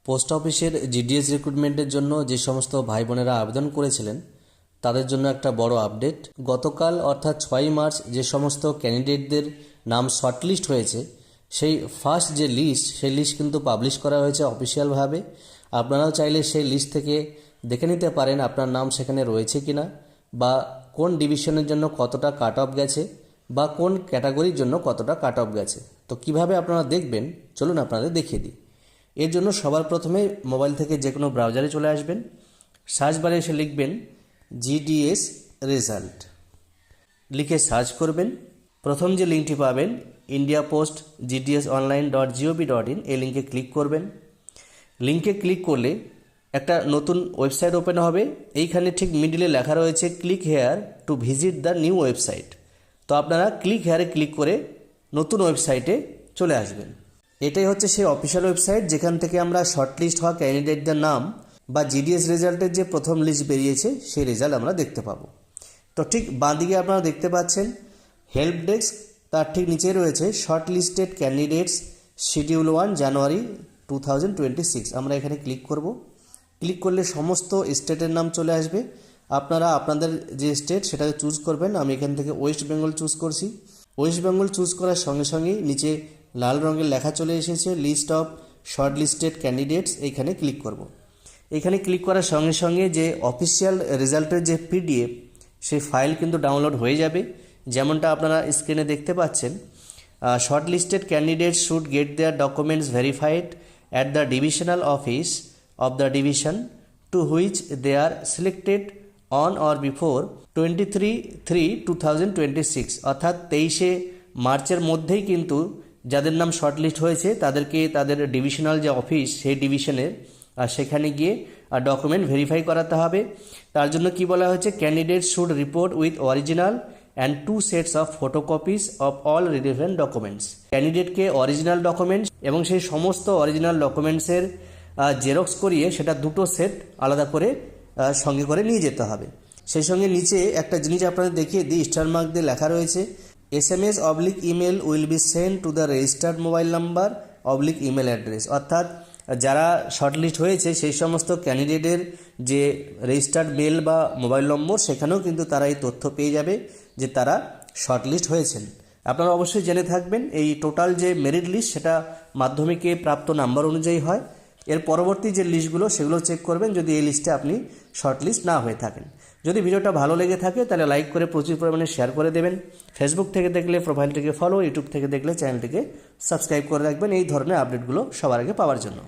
Post অফিসের GDS রিক্রুটমেন্টের জন্য যে সমস্ত ভাই বোনেরা আবেদন করেছিলেন তাদের জন্য একটা বড় আপডেট। গতকাল অর্থাৎ 6 মার্চ যে সমস্ত ক্যান্ডিডেটদের নাম শর্টলিস্ট হয়েছে সেই ফার্স্ট যে লিস্ট সেই লিস্ট কিন্তু পাবলিশ করা হয়েছে অফিসিয়ালভাবে। আপনারাও চাইলে সেই লিস্ট থেকে দেখে নিতে পারেন আপনার নাম সেখানে রয়েছে কিনা, বা কোন ডিভিশনের জন্য কতটা কাট অফ গেছে, বা কোন ক্যাটাগরির জন্য কতটা কাট অফ গেছে। তো কিভাবে আপনারা দেখবেন চলুন আপনাদের দেখিয়ে দিই। এর জন্য সবার প্রথমে মোবাইল থেকে যে কোনো ব্রাউজারে চলে আসবেন, সার্চ বারে এসে লিখবেন জিডিএস রেজাল্ট, লিখে সার্চ করবেন। প্রথম যে লিঙ্কটি পাবেন ইন্ডিয়া পোস্ট gdsonline.gov.in, এই লিঙ্কে ক্লিক করবেন। লিঙ্কে ক্লিক করলে একটা নতুন ওয়েবসাইট ওপেন হবে। এইখানে ঠিক মিডিলে লেখা রয়েছে click here to visit the new website. তো আপনারা ক্লিক হেয়ারে ক্লিক করে নতুন ওয়েবসাইটে চলে আসবেন। এটাই হচ্ছে সেই অফিসিয়াল ওয়েবসাইট যেখান থেকে আমরা শর্টলিস্ট হওয়া ক্যান্ডিডেটদের নাম বা জিডিএস রেজাল্টের যে প্রথম লিস্ট বেরিয়েছে সেই রেজাল্ট আমরা দেখতে পাবো। তো ঠিক বাঁদিকে আপনারা দেখতে পাচ্ছেন হেল্প ডেস্ক, তার ঠিক নিচে রয়েছে শর্টলিস্টেড ক্যান্ডিডেটস শিডিউল 1 জানুয়ারি 2026। আমরা এখানে ক্লিক করব। ক্লিক করলে সমস্ত স্টেটের নাম চলে আসবে। আপনারা আপনাদের যে স্টেট সেটাকে চুজ করবেন। আমি এখান থেকে ওয়েস্ট বেঙ্গল চুজ করছি। ওয়েস্ট বেঙ্গল চুজ করার সঙ্গে সঙ্গেই নিচে লাল রঙের লেখা চলে এসেছে লিস্ট অফ শর্টলিস্টেড ক্যান্ডিডেটস, এইখানে ক্লিক করব। এখানে ক্লিক করার সঙ্গে সঙ্গে যে অফিসিয়াল রেজাল্টের যে পিডিএফ সেই ফাইল কিন্তু ডাউনলোড হয়ে যাবে। যেমনটা আপনারা স্ক্রিনে দেখতে পাচ্ছেন, shortlisted candidates should get their documents verified at the divisional office of the division to which they are selected on or before 23/3/2026, অর্থাৎ 23শে মার্চের মধ্যেই কিন্তু যাদের নাম শর্টলিস্ট হয়েছে তাদেরকে তাদের ডিভিশনাল যে অফিস সেই ডিভিশনের সেখানে গিয়ে ডকুমেন্ট ভেরিফাই করাতে হবে। তার জন্য কি বলা হয়েছে, candidate should report with original and 2 sets of photocopies of all relevant documents. ক্যান্ডিডেটকে অরিজিনাল ডকুমেন্টস এবং সেই সমস্ত অরিজিনাল ডকুমেন্টসের জেরক্স করিয়ে সেটা 2টো সেট আলাদা করে সঙ্গে করে নিয়ে যেতে হবে। সেই সঙ্গে নিচে একটা জিনিস আপনাদের দেখিয়ে দিই, স্টার মার্ক দিয়ে লেখা রয়েছে SMS/email will be send to the registered mobile number /email address. অর্থাৎ যারা শর্টলিস্ট হয়েছে সেই সমস্ত ক্যান্ডিডেটের যে রেজিস্টার্ড মেল বা মোবাইল নম্বর সেখানেও কিন্তু তারা এই তথ্য পেয়ে যাবে যে তারা শর্টলিস্ট হয়েছেন। আপনারা অবশ্যই জেনে থাকবেন এই টোটাল যে মেরিট লিস্ট সেটা মাধ্যমিকে প্রাপ্ত নাম্বার অনুযায়ী হয়। এর পরবর্তী যে লিস্টগুলো সেগুলো চেক করবেন যদি এই লিস্টে আপনি শর্টলিস্ট না হয়ে থাকেন। যদি ভিডিওটা ভালো লেগে থাকে তাহলে লাইক করে প্রচুর পরিমাণে শেয়ার করে দেবেন। ফেসবুক থেকে দেখলে প্রোফাইলটিকে ফলো, ইউটিউব থেকে দেখলে চ্যানেলটিকে সাবস্ক্রাইব করে রাখবেন এই ধরনের আপডেটগুলো সবার আগে পাওয়ার জন্য।